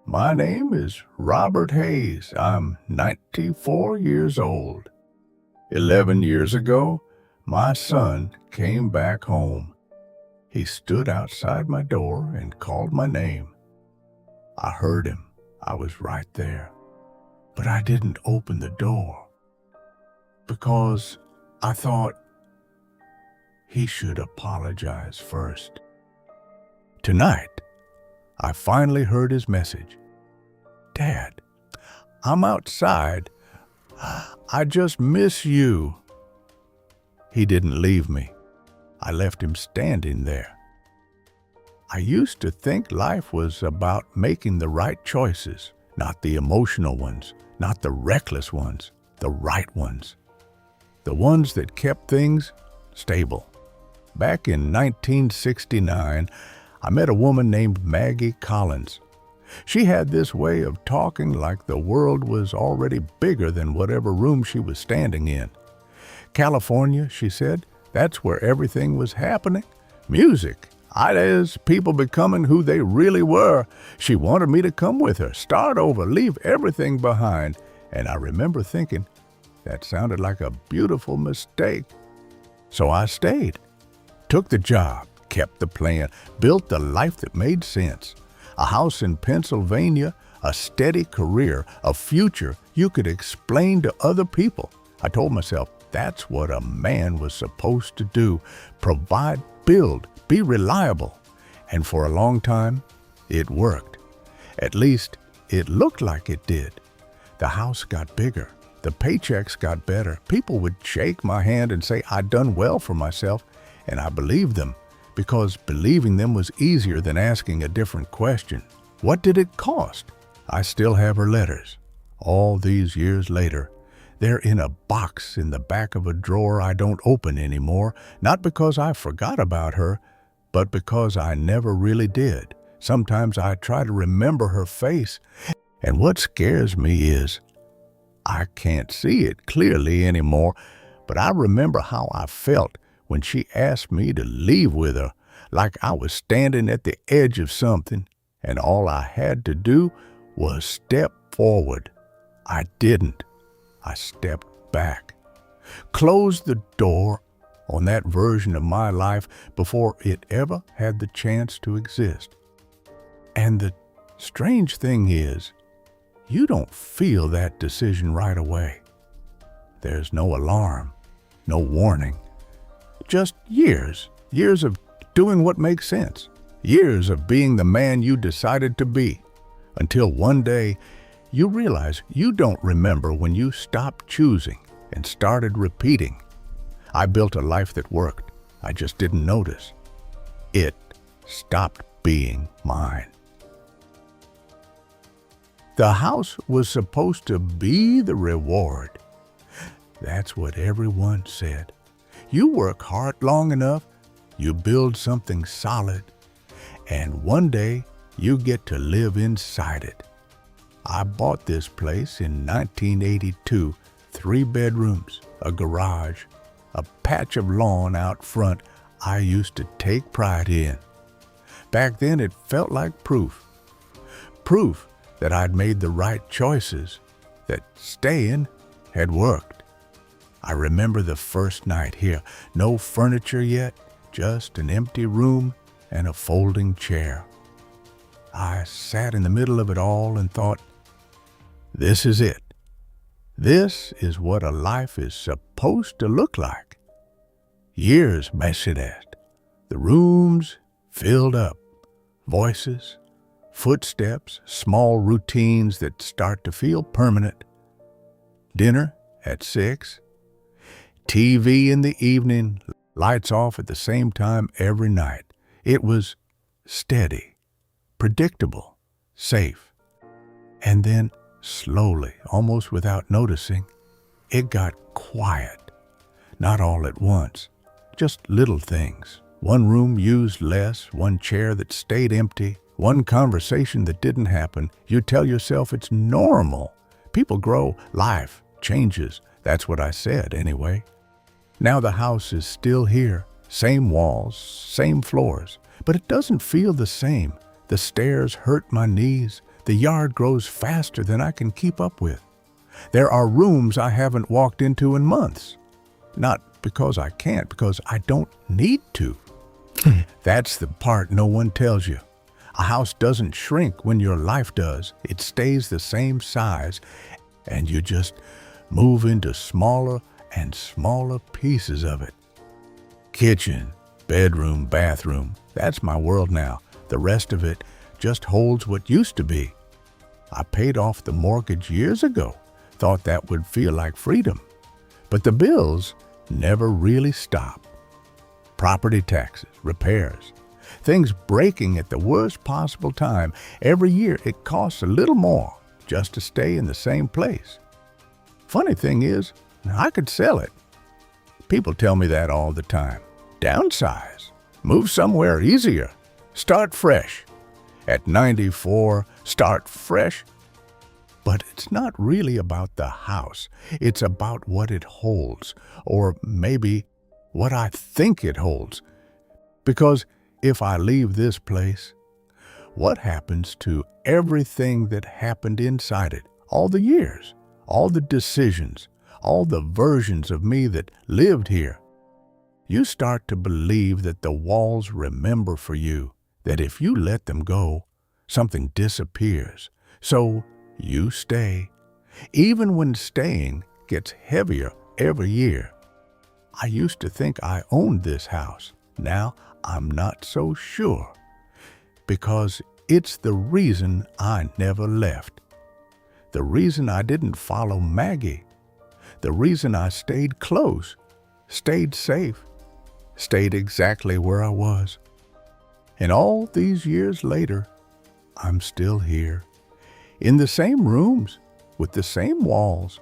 My name is Robert Hayes. I'm 94 years old. 11 years ago, my son came back home. He stood outside my door and called my name. I heard him. I was right there. But I didn't open the door because I thought he should apologize first. Tonight, I finally heard his message. Dad, I'm outside. I just miss you. He didn't leave me. I left him standing there. I used to think life was about making the right choices, not the emotional ones, not the reckless ones, the right ones. The ones that kept things stable. Back in 1969, I met a woman named Maggie Collins. She had this way of talking like the world was already bigger than whatever room she was standing in. California, she said, that's where everything was happening. Music, ideas, people becoming who they really were. She wanted me to come with her, start over, leave everything behind. And I remember thinking, that sounded like a beautiful mistake. So I stayed, took the job, kept the plan, built the life that made sense. A house in Pennsylvania, a steady career, a future you could explain to other people. I told myself that's what a man was supposed to do. Provide, build, be reliable. And for a long time, it worked. At least, it looked like it did. The house got bigger. The paychecks got better. People would shake my hand and say I'd done well for myself, and I believed them. Because believing them was easier than asking a different question. What did it cost? I still have her letters. All these years later, they're in a box in the back of a drawer I don't open anymore, not because I forgot about her, but because I never really did. Sometimes I try to remember her face, and what scares me is I can't see it clearly anymore, but I remember how I felt when she asked me to leave with her, like I was standing at the edge of something, and all I had to do was step forward. I didn't. I stepped back, closed the door on that version of my life before it ever had the chance to exist. And the strange thing is, you don't feel that decision right away. There's no alarm, no warning. Just years of doing what makes sense, years of being the man you decided to be, until one day you realize you don't remember when you stopped choosing and started repeating. I built a life that worked. I just didn't notice. It stopped being mine. The house was supposed to be the reward. That's what everyone said. You work hard long enough, you build something solid, and one day you get to live inside it. I bought this place in 1982, 3 bedrooms, a garage, a patch of lawn out front I used to take pride in. Back then it felt like proof that I'd made the right choices, that staying had worked. I remember the first night here, no furniture yet, just an empty room and a folding chair. I sat in the middle of it all and thought, this is it. This is what a life is supposed to look like. Years measured at. The rooms filled up. Voices, footsteps, small routines that start to feel permanent. Dinner at 6. TV in the evening, lights off at the same time every night. It was steady, predictable, safe. And then, slowly, almost without noticing, it got quiet. Not all at once, just little things. One room used less, one chair that stayed empty, one conversation that didn't happen. You tell yourself it's normal. People grow, life changes. That's what I said anyway. Now the house is still here, same walls, same floors, but it doesn't feel the same. The stairs hurt my knees. The yard grows faster than I can keep up with. There are rooms I haven't walked into in months. Not because I can't, because I don't need to. That's the part no one tells you. A house doesn't shrink when your life does. It stays the same size, and you just move into smaller and smaller pieces of it. Kitchen, bedroom, bathroom, that's my world now. The rest of it just holds what used to be. I paid off the mortgage years ago, thought that would feel like freedom. But the bills never really stop. Property taxes, repairs, things breaking at the worst possible time. Every year it costs a little more just to stay in the same place. Funny thing is, I could sell it. People tell me that all the time. Downsize, move somewhere easier, start fresh. At 94, start fresh. But it's not really about the house. It's about what it holds, or maybe what I think it holds. Because if I leave this place, what happens to everything that happened inside it? All the years, all the decisions, all the versions of me that lived here. You start to believe that the walls remember for you, that if you let them go, something disappears. So you stay, even when staying gets heavier every year. I used to think I owned this house. Now I'm not so sure, because it's the reason I never left. The reason I didn't follow Maggie. The reason I stayed close, stayed safe, stayed exactly where I was. And all these years later, I'm still here, in the same rooms, with the same walls.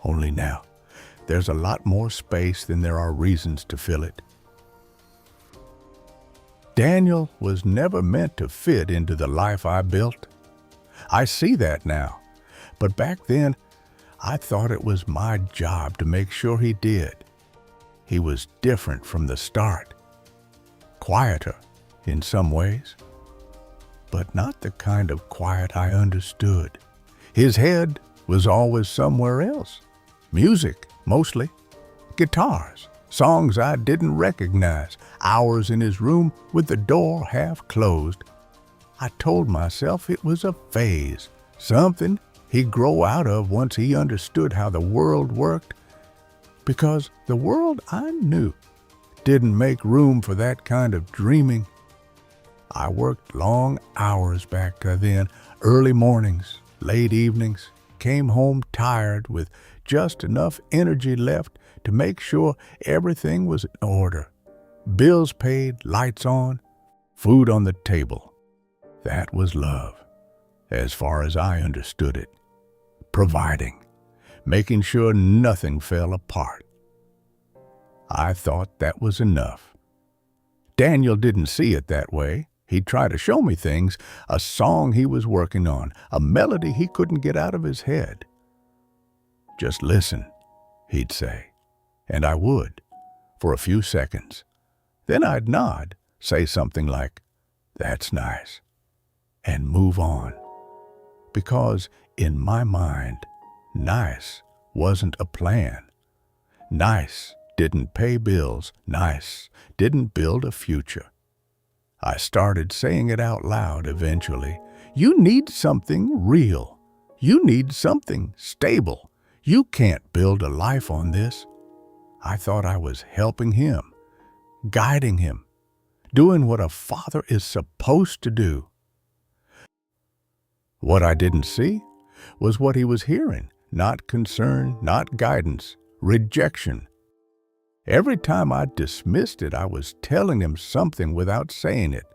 Only now, there's a lot more space than there are reasons to fill it. Daniel was never meant to fit into the life I built. I see that now, but back then, I thought it was my job to make sure he did. He was different from the start, quieter in some ways, but not the kind of quiet I understood. His head was always somewhere else. Music, mostly. Guitars, songs I didn't recognize, hours in his room with the door half closed. I told myself it was a phase, something he'd grow out of once he understood how the world worked, because the world I knew didn't make room for that kind of dreaming. I worked long hours back then, early mornings, late evenings, came home tired with just enough energy left to make sure everything was in order. Bills paid, lights on, food on the table. That was love, as far as I understood it. Providing, making sure nothing fell apart. I thought that was enough. Daniel didn't see it that way. He'd try to show me things, a song he was working on, a melody he couldn't get out of his head. Just listen, he'd say, and I would, for a few seconds. Then I'd nod, say something like, "That's nice," and move on. Because in my mind, nice wasn't a plan. Nice didn't pay bills. Nice didn't build a future. I started saying it out loud eventually. You need something real. You need something stable. You can't build a life on this. I thought I was helping him, guiding him, doing what a father is supposed to do. What I didn't see was what he was hearing, not concern, not guidance, rejection. Every time I dismissed it, I was telling him something without saying it,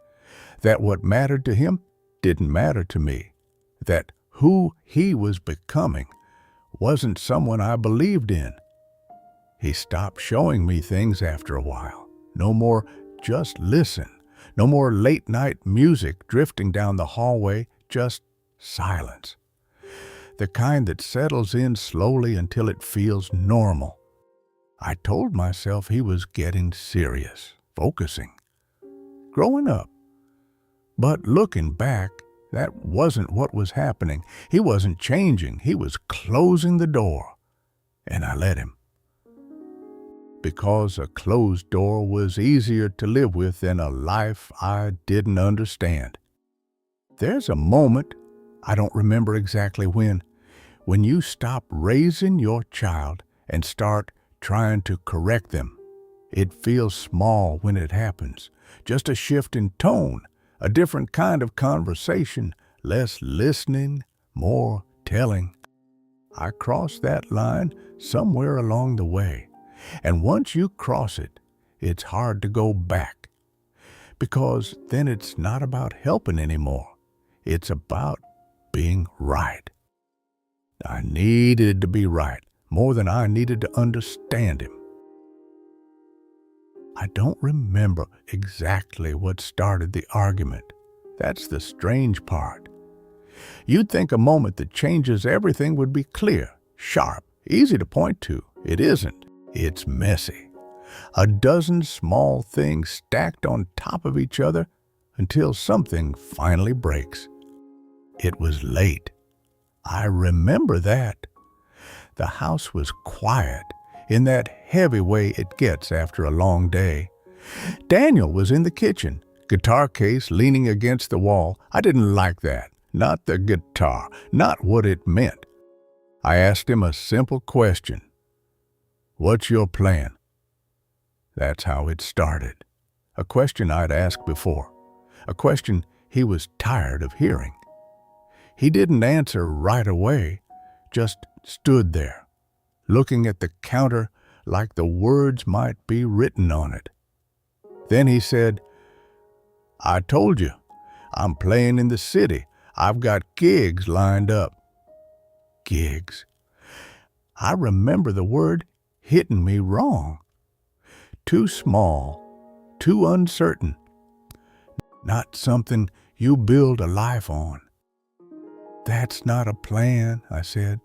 that what mattered to him didn't matter to me, that who he was becoming wasn't someone I believed in. He stopped showing me things after a while. No more just listen, no more late-night music drifting down the hallway, just silence. The kind that settles in slowly until it feels normal. I told myself he was getting serious, focusing, growing up. But looking back, That wasn't what was happening. He wasn't changing. He was closing the door. And I let him. Because a closed door was easier to live with than a life I didn't understand. There's a moment, I don't remember exactly when you stop raising your child and start trying to correct them. It feels small when it happens. Just a shift in tone, a different kind of conversation, less listening, more telling. I crossed that line somewhere along the way. And once you cross it, it's hard to go back. Because then it's not about helping anymore. It's about being right. I needed to be right more than I needed to understand him. I don't remember exactly what started the argument. That's the strange part. You'd think a moment that changes everything would be clear, sharp, easy to point to. It isn't. It's messy. A dozen small things stacked on top of each other until something finally breaks. It was late. I remember that. The house was quiet in that heavy way it gets after a long day. Daniel was in the kitchen, guitar case leaning against the wall. I didn't like that. Not the guitar, not what it meant. I asked him a simple question. What's your plan? That's how it started. A question I'd asked before. A question he was tired of hearing. He didn't answer right away, just stood there, looking at the counter like the words might be written on it. Then he said, I told you, I'm playing in the city. I've got gigs lined up. Gigs. I remember the word hitting me wrong. Too small, too uncertain. Not something you build a life on. That's not a plan, I said.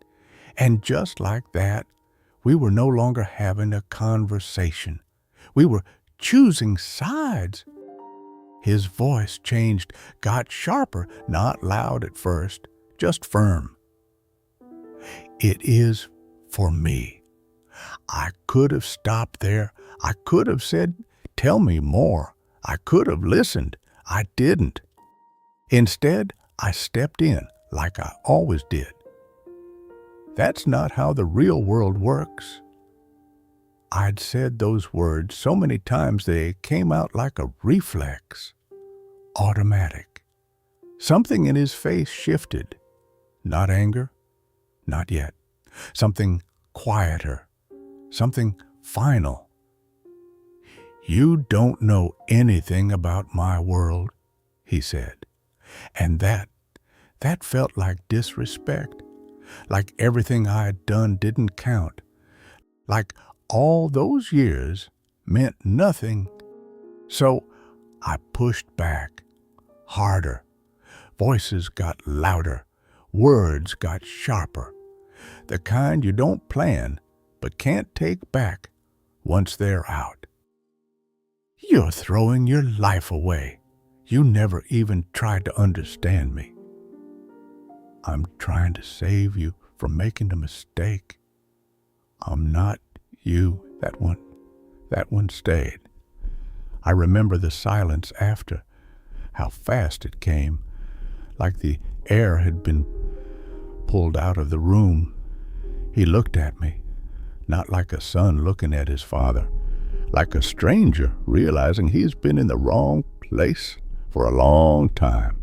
And just like that, we were no longer having a conversation. We were choosing sides. His voice changed, got sharper, not loud at first, just firm. It is for me. I could have stopped there. I could have said, tell me more. I could have listened. I didn't. Instead, I stepped in like I always did. That's not how the real world works. I'd said those words so many times they came out like a reflex. Automatic. Something in his face shifted. Not anger, not yet. Something quieter. Something final. You don't know anything about my world, he said. And that felt like disrespect. Like everything I had done didn't count. Like all those years meant nothing. So I pushed back, harder. Voices got louder. Words got sharper. The kind you don't plan but can't take back once they're out. You're throwing your life away. You never even tried to understand me. I'm trying to save you from making a mistake. I'm not you. That one stayed. I remember the silence after, how fast it came, like the air had been pulled out of the room. He looked at me, not like a son looking at his father, like a stranger realizing he's been in the wrong place for a long time.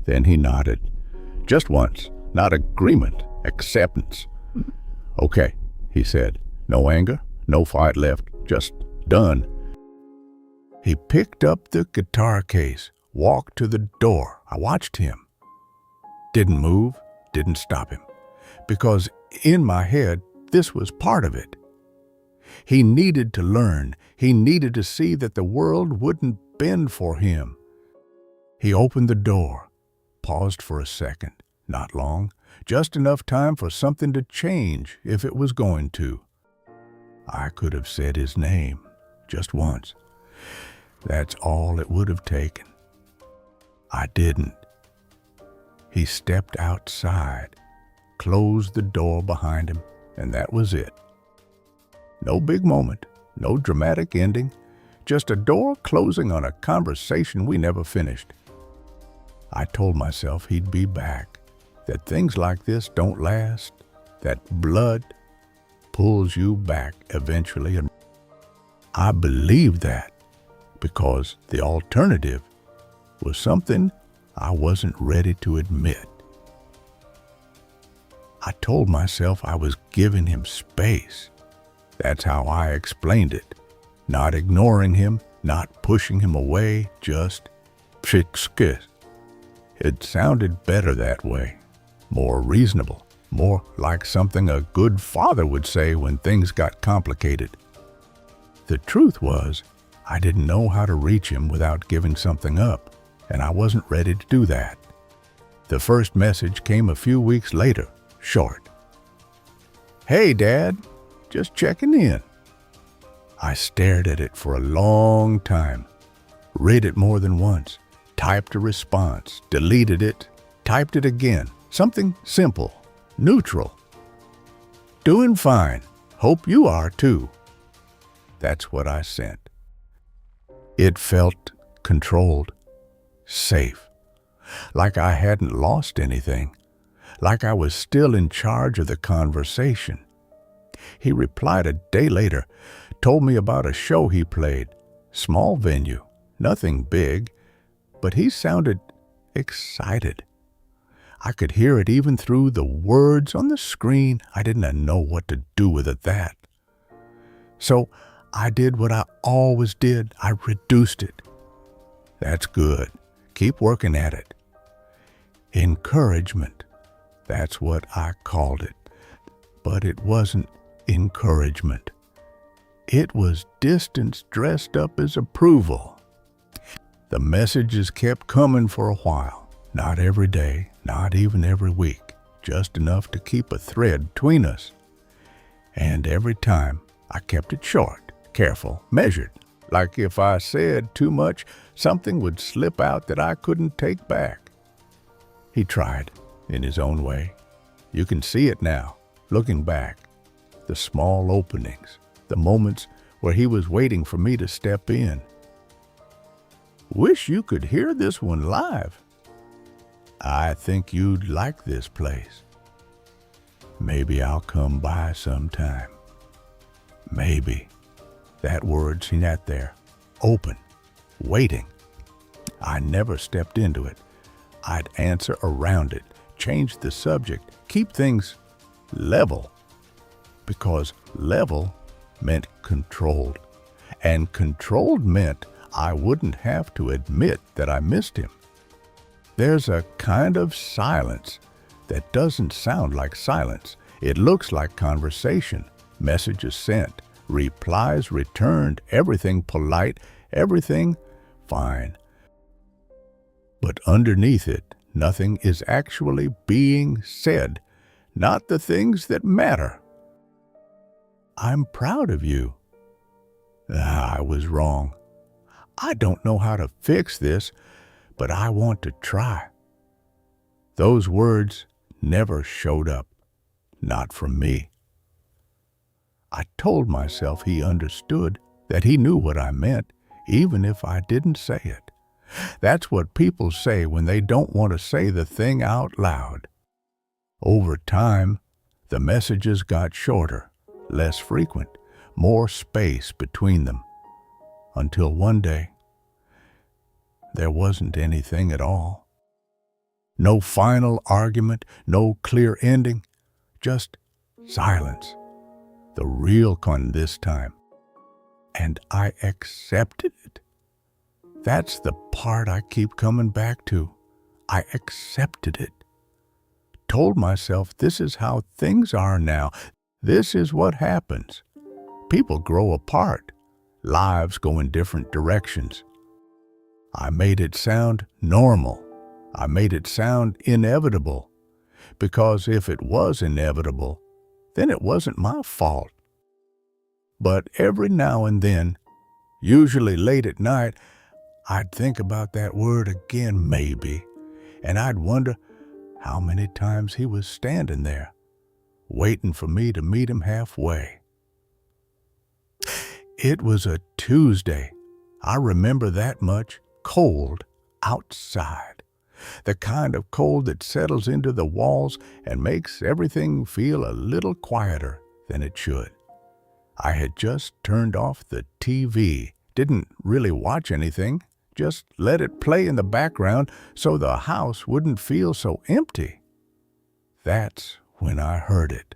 Then he nodded. Just once, not agreement, acceptance. Okay, he said. No anger, no fight left, just done. He picked up the guitar case, walked to the door. I watched him. Didn't move, didn't stop him. Because in my head, this was part of it. He needed to learn. He needed to see that the world wouldn't bend for him. He opened the door, paused for a second, not long, just enough time for something to change if it was going to. I could have said his name, just once. That's all it would have taken. I didn't. He stepped outside, closed the door behind him, and that was it. No big moment, no dramatic ending, just a door closing on a conversation we never finished. I told myself he'd be back, that things like this don't last, that blood pulls you back eventually. And I believed that because the alternative was something I wasn't ready to admit. I told myself I was giving him space. That's how I explained it. Not ignoring him, not pushing him away, just pshikskis. It sounded better that way, more reasonable, more like something a good father would say when things got complicated. The truth was, I didn't know how to reach him without giving something up, and I wasn't ready to do that. The first message came a few weeks later, short. "Hey, Dad, just checking in." I stared at it for a long time, read it more than once, typed a response, deleted it, typed it again, something simple, neutral. "Doing fine. Hope you are too." That's what I sent. It felt controlled, safe, like I hadn't lost anything, like I was still in charge of the conversation. He replied a day later, told me about a show he played, small venue, nothing big, but he sounded excited. I could hear it even through the words on the screen. I didn't know what to do with it that. So I did what I always did. I reduced it. That's good. Keep working at it. Encouragement. That's what I called it. But it wasn't encouragement. It was distance dressed up as approval. The messages kept coming for a while. Not every day, not even every week. Just enough to keep a thread between us. And every time I kept it short, careful, measured. Like if I said too much, something would slip out that I couldn't take back. He tried, in his own way. You can see it now, looking back. The small openings, the moments where he was waiting for me to step in. "Wish you could hear this one live. I think you'd like this place. Maybe I'll come by sometime." Maybe. That word seen that there. Open. Waiting. I never stepped into it. I'd answer around it, change the subject, keep things level. Because level meant controlled. And controlled meant I wouldn't have to admit that I missed him. There's a kind of silence that doesn't sound like silence. It looks like conversation, messages sent, replies returned, everything polite, everything fine. But underneath it, nothing is actually being said, not the things that matter. "I'm proud of you." I was wrong. I don't know how to fix this, but I want to try. Those words never showed up, not from me. I told myself he understood, that he knew what I meant, even if I didn't say it. That's what people say when they don't want to say the thing out loud. Over time, the messages got shorter, less frequent, more space between them, until one day, there wasn't anything at all. No final argument, no clear ending, just silence. The real con this time. And I accepted it. That's the part I keep coming back to. I accepted it. Told myself this is how things are now. This is what happens. People grow apart. Lives go in different directions. I made it sound normal. I made it sound inevitable. Because if it was inevitable, then it wasn't my fault. But every now and then, usually late at night, I'd think about that word again, maybe, and I'd wonder, how many times he was standing there, waiting for me to meet him halfway. It was a Tuesday. I remember that much. Cold outside. The kind of cold that settles into the walls and makes everything feel a little quieter than it should. I had just turned off the TV, didn't really watch anything, just let it play in the background so the house wouldn't feel so empty. That's when I heard it.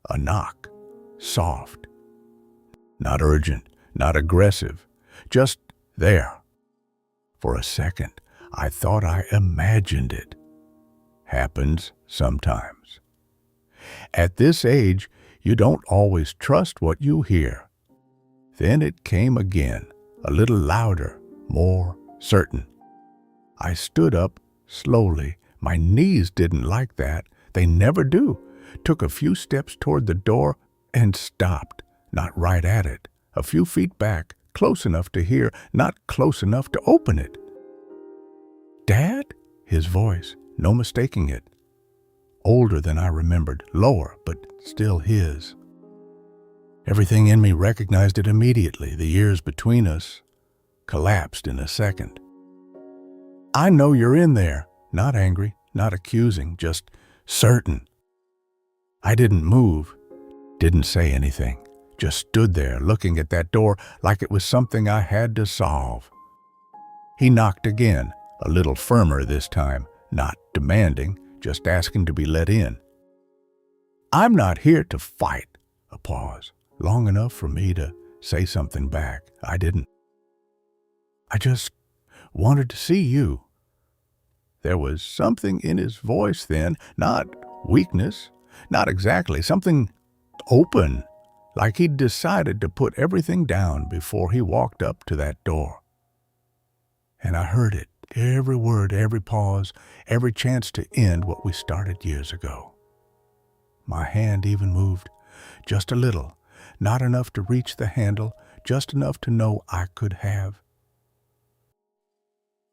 A knock. Soft. Not urgent, not aggressive, just there. For a second, I thought I imagined it. Happens sometimes. At this age, you don't always trust what you hear. Then it came again, a little louder, more certain. I stood up slowly. My knees didn't like that. They never do. Took a few steps toward the door and stopped, not right at it. A few feet back, close enough to hear, not close enough to open it. "Dad?" His voice, no mistaking it. Older than I remembered, lower, but still his. Everything in me recognized it immediately. The years between us collapsed in a second. "I know you're in there." Not angry, not accusing, just certain. I didn't move, didn't say anything, just stood there looking at that door like it was something I had to solve. He knocked again, a little firmer this time, not demanding, just asking to be let in. "I'm not here to fight." A pause, long enough for me to say something back. I didn't. "I just wanted to see you." There was something in his voice then, not weakness, not exactly, something open, like he'd decided to put everything down before he walked up to that door. And I heard it, every word, every pause, every chance to end what we started years ago. My hand even moved, just a little, not enough to reach the handle, just enough to know I could have.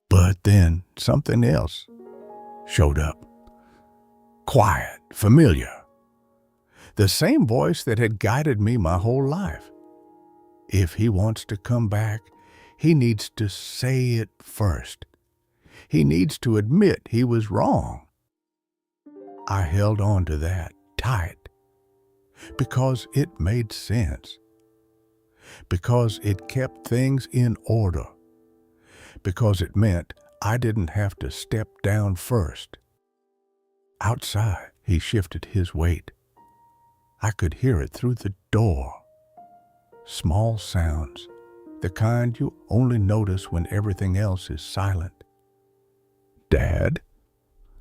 But then something else showed up. Quiet, familiar. The same voice that had guided me my whole life. If he wants to come back, he needs to say it first. He needs to admit he was wrong. I held on to that tight because it made sense, because it kept things in order, because it meant I didn't have to step down first. Outside, he shifted his weight. I could hear it through the door. Small sounds, the kind you only notice when everything else is silent. "Dad?"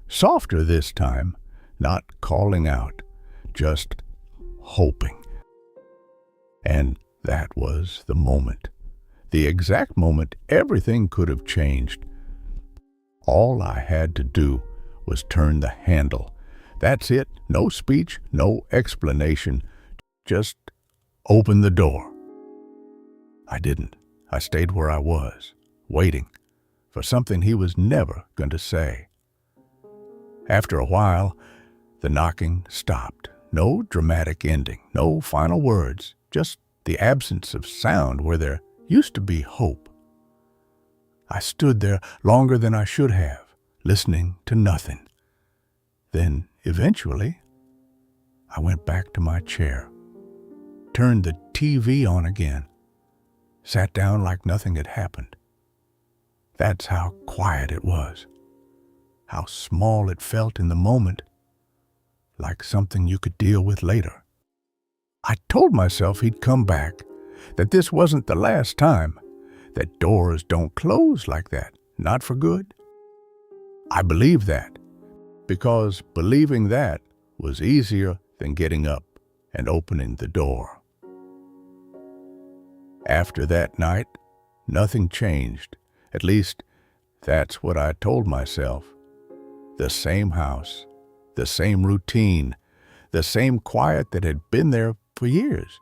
Softer this time, not calling out, just hoping. And that was the moment. The exact moment everything could have changed. All I had to do was turn the handle. That's it. No speech, no explanation. Just open the door. I didn't. I stayed where I was, waiting for something he was never going to say. After a while, the knocking stopped. No dramatic ending, no final words, just the absence of sound where there used to be hope. I stood there longer than I should have, listening to nothing. Then, eventually, I went back to my chair, turned the TV on again, sat down like nothing had happened. That's how quiet it was, how small it felt in the moment, like something you could deal with later. I told myself he'd come back, that this wasn't the last time, that doors don't close like that, not for good. I believed that, because believing that was easier than getting up and opening the door. After that night, nothing changed. At least, that's what I told myself. The same house, the same routine, the same quiet that had been there for years.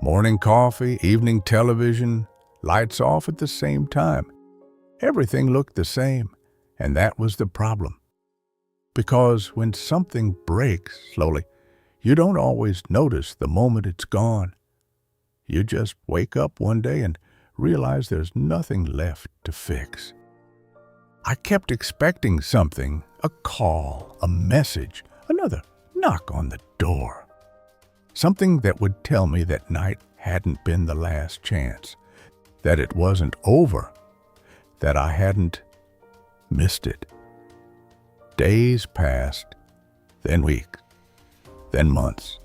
Morning coffee, evening television, lights off at the same time. Everything looked the same, and that was the problem. Because when something breaks slowly, you don't always notice the moment it's gone. You just wake up one day and realize there's nothing left to fix. I kept expecting something, a call, a message, another knock on the door. Something that would tell me that night hadn't been the last chance, that it wasn't over, that I hadn't missed it. Days passed, then weeks, then months,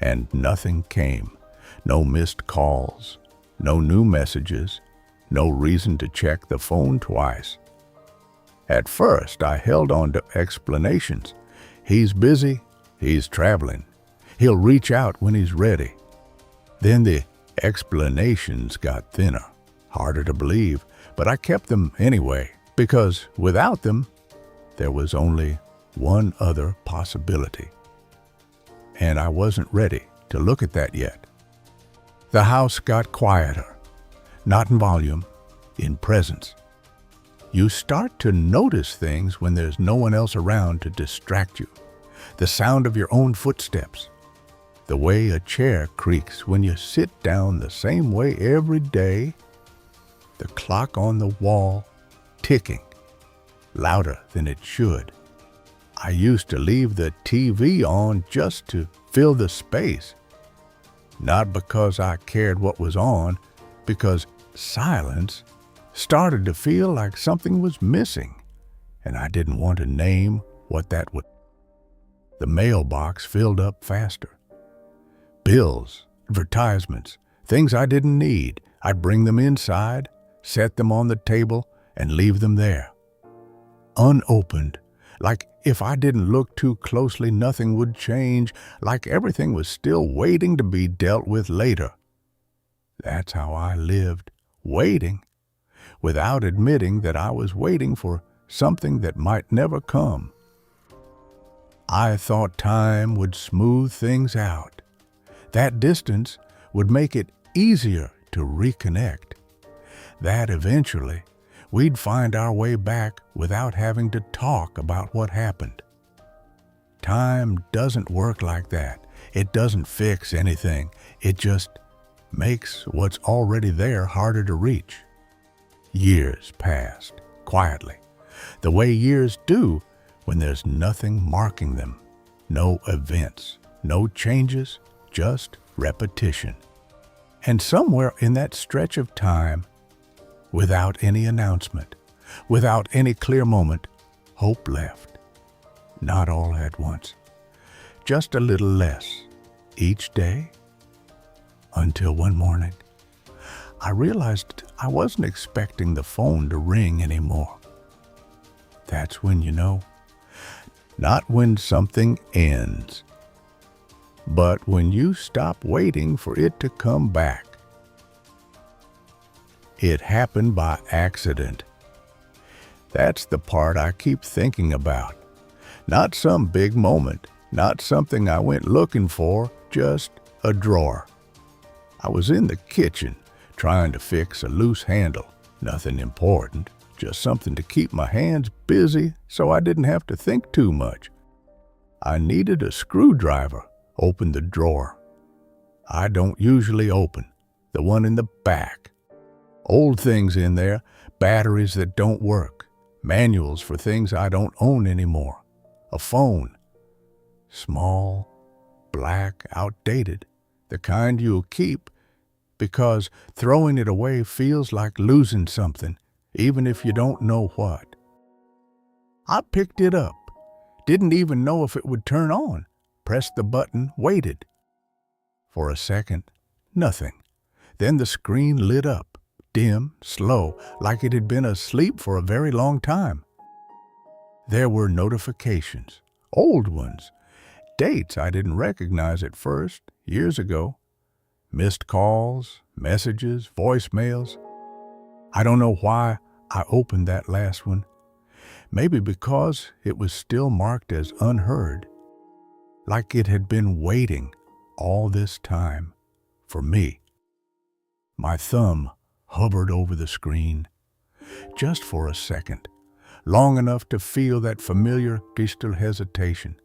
and nothing came. No missed calls, no new messages, no reason to check the phone twice. At first, I held on to explanations. He's busy, he's traveling, he'll reach out when he's ready. Then the explanations got thinner, harder to believe, but I kept them anyway, because without them, there was only one other possibility. And I wasn't ready to look at that yet. The house got quieter, not in volume, in presence. You start to notice things when there's no one else around to distract you. The sound of your own footsteps, the way a chair creaks when you sit down the same way every day, the clock on the wall ticking, louder than it should. I used to leave the TV on just to fill the space. Not because I cared what was on, because silence started to feel like something was missing, and I didn't want to name what that was. The mailbox filled up faster. Bills, advertisements, things I didn't need. I'd bring them inside, set them on the table, and leave them there. Unopened, like if I didn't look too closely, nothing would change, like everything was still waiting to be dealt with later. That's how I lived, waiting, without admitting that I was waiting for something that might never come. I thought time would smooth things out. That distance would make it easier to reconnect. That eventually we'd find our way back without having to talk about what happened. Time doesn't work like that. It doesn't fix anything. It just makes what's already there harder to reach. Years passed, quietly, the way years do when there's nothing marking them. No events, no changes, just repetition. And somewhere in that stretch of time, without any announcement, without any clear moment, hope left. Not all at once, just a little less each day, until one morning, I realized I wasn't expecting the phone to ring anymore. That's when you know, not when something ends, but when you stop waiting for it to come back. It happened by accident. That's the part I keep thinking about. Not some big moment, not something I went looking for, just a drawer. I was in the kitchen trying to fix a loose handle. Nothing important, just something to keep my hands busy so I didn't have to think too much. I needed a screwdriver. Opened the drawer. I don't usually open, the one in the back. Old things in there, batteries that don't work, manuals for things I don't own anymore, a phone. Small, black, outdated, the kind you'll keep because throwing it away feels like losing something, even if you don't know what. I picked it up, didn't even know if it would turn on, pressed the button, waited. For a second, nothing. Then the screen lit up, dim, slow, like it had been asleep for a very long time. There were notifications, old ones, dates I didn't recognize at first, years ago. Missed calls, messages, voicemails. I don't know why I opened that last one. Maybe because it was still marked as unheard, like it had been waiting all this time for me. My thumb hovered over the screen, just for a second, long enough to feel that familiar crystal hesitation.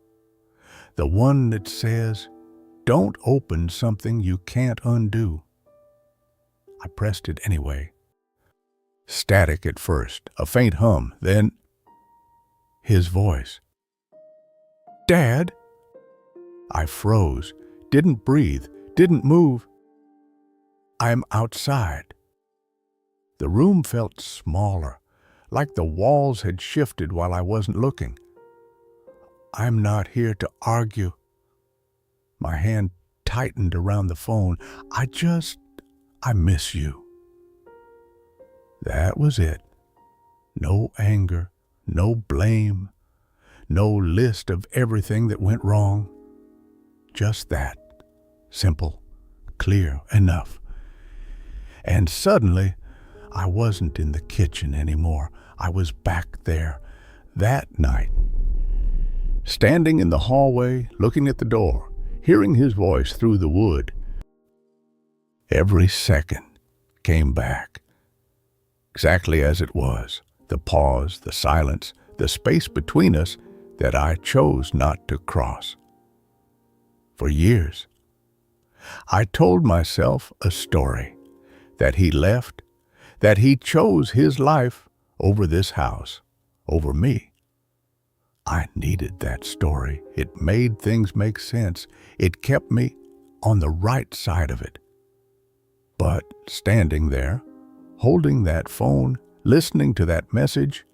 The one that says, "Don't open something you can't undo." I pressed it anyway. Static at first, a faint hum, then his voice. "Dad?" I froze, didn't breathe, didn't move. "I'm outside." The room felt smaller, like the walls had shifted while I wasn't looking. "I'm not here to argue." My hand tightened around the phone. I miss you." That was it. No anger, no blame, no list of everything that went wrong. Just that. Simple, clear enough. And suddenly, I wasn't in the kitchen anymore. I was back there, that night. Standing in the hallway, looking at the door, hearing his voice through the wood. Every second came back, exactly as it was. The pause, the silence, the space between us that I chose not to cross. For years, I told myself a story, that he left, that he chose his life over this house, over me. I needed that story. It made things make sense. It kept me on the right side of it. But standing there, holding that phone, listening to that message,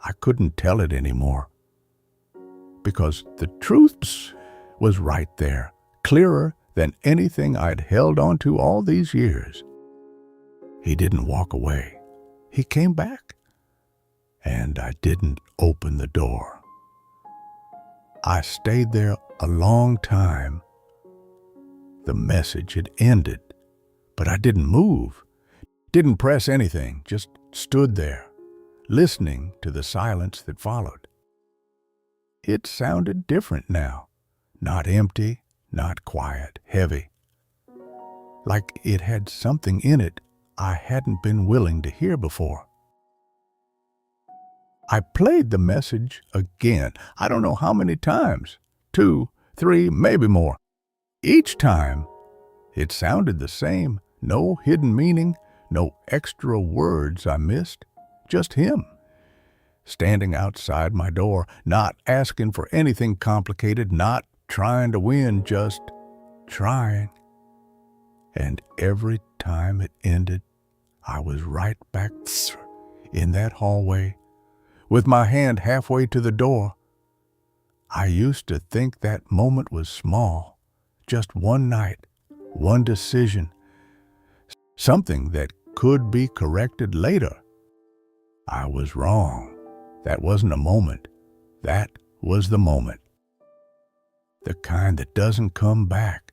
I couldn't tell it anymore. Because the truth was right there, clearer than anything I'd held on to all these years. He didn't walk away. He came back. And I didn't open the door. I stayed there a long time. The message had ended, but I didn't move, didn't press anything, just stood there, listening to the silence that followed. It sounded different now, not empty, not quiet, heavy, like it had something in it I hadn't been willing to hear before. I played the message again, I don't know how many times, 2, 3, maybe more. Each time, it sounded the same, no hidden meaning, no extra words I missed, just him. Standing outside my door, not asking for anything complicated, not trying to win, just trying. And every time it ended, I was right back in that hallway, with my hand halfway to the door. I used to think that moment was small, just one night, one decision, something that could be corrected later. I was wrong. That wasn't a moment. That was the moment. The kind that doesn't come back.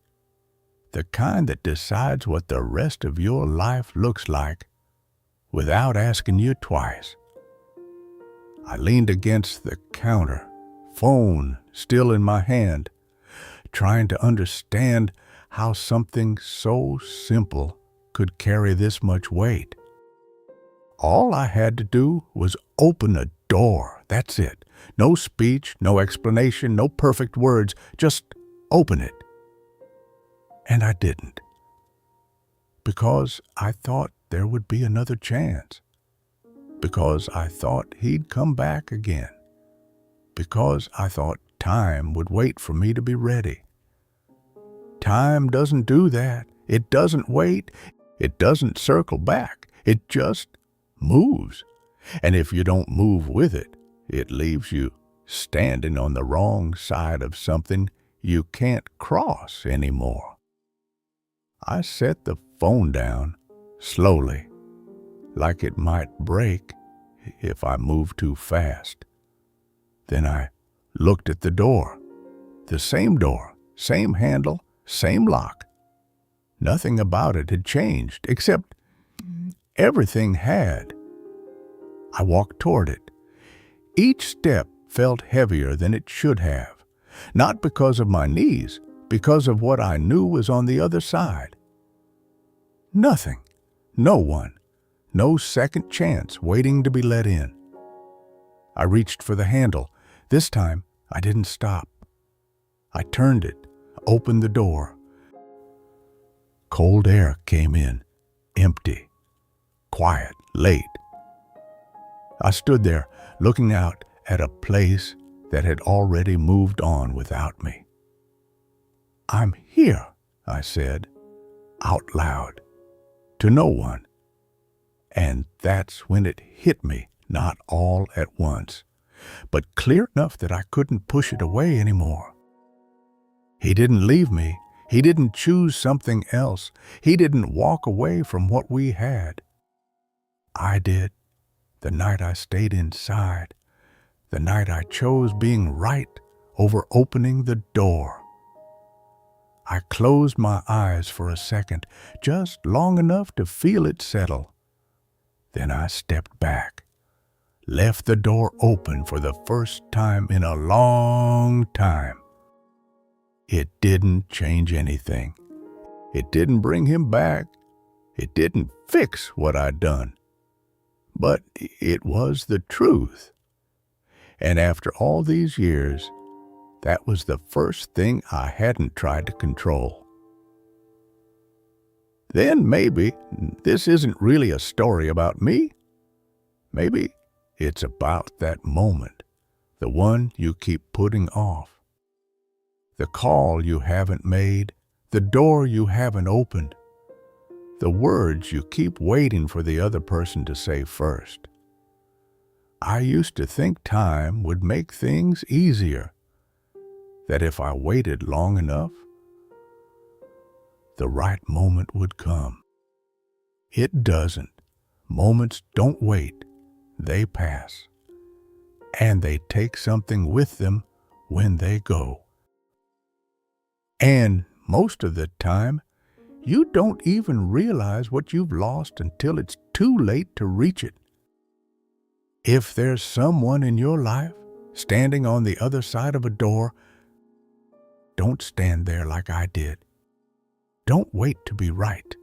The kind that decides what the rest of your life looks like without asking you twice. I leaned against the counter, phone still in my hand, trying to understand how something so simple could carry this much weight. All I had to do was open a door, that's it. No speech, no explanation, no perfect words, just open it. And I didn't. Because I thought there would be another chance. Because I thought he'd come back again. Because I thought time would wait for me to be ready. Time doesn't do that. It doesn't wait. It doesn't circle back. It just moves. And if you don't move with it, it leaves you standing on the wrong side of something you can't cross anymore. I set the phone down slowly, like it might break if I moved too fast. Then I looked at the door. The same door, same handle, same lock. Nothing about it had changed, except everything had. I walked toward it. Each step felt heavier than it should have, not because of my knees, because of what I knew was on the other side. Nothing, no one, no second chance waiting to be let in. I reached for the handle. This time, I didn't stop. I turned it, opened the door. Cold air came in, empty, quiet, late. I stood there, looking out at a place that had already moved on without me. "I'm here," I said, out loud, to no one. And that's when it hit me, not all at once, but clear enough that I couldn't push it away anymore. He didn't leave me. He didn't choose something else. He didn't walk away from what we had. I did, the night I stayed inside, the night I chose being right over opening the door. I closed my eyes for a second, just long enough to feel it settle. Then I stepped back, left the door open for the first time in a long time. It didn't change anything. It didn't bring him back. It didn't fix what I'd done. But it was the truth. And after all these years, that was the first thing I hadn't tried to control. Then maybe this isn't really a story about me. Maybe it's about that moment, the one you keep putting off. The call you haven't made, the door you haven't opened, the words you keep waiting for the other person to say first. I used to think time would make things easier, that if I waited long enough, the right moment would come. It doesn't. Moments don't wait. They pass. And they take something with them when they go. And most of the time, you don't even realize what you've lost until it's too late to reach it. If there's someone in your life standing on the other side of a door, don't stand there like I did. Don't wait to be right.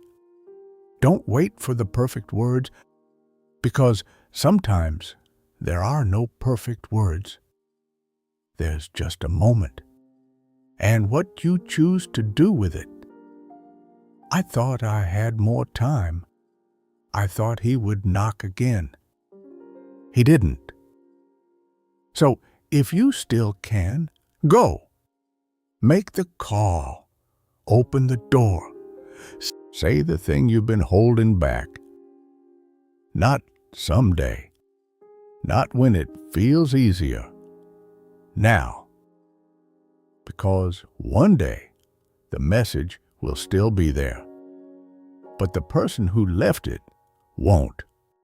Don't wait for the perfect words, because sometimes there are no perfect words. There's just a moment, and what you choose to do with it. I thought I had more time. I thought he would knock again. He didn't. So if you still can, go. Make the call. Open the door. Say the thing you've been holding back. Not someday. Not when it feels easier. Now. Because one day the message will still be there. But the person who left it won't.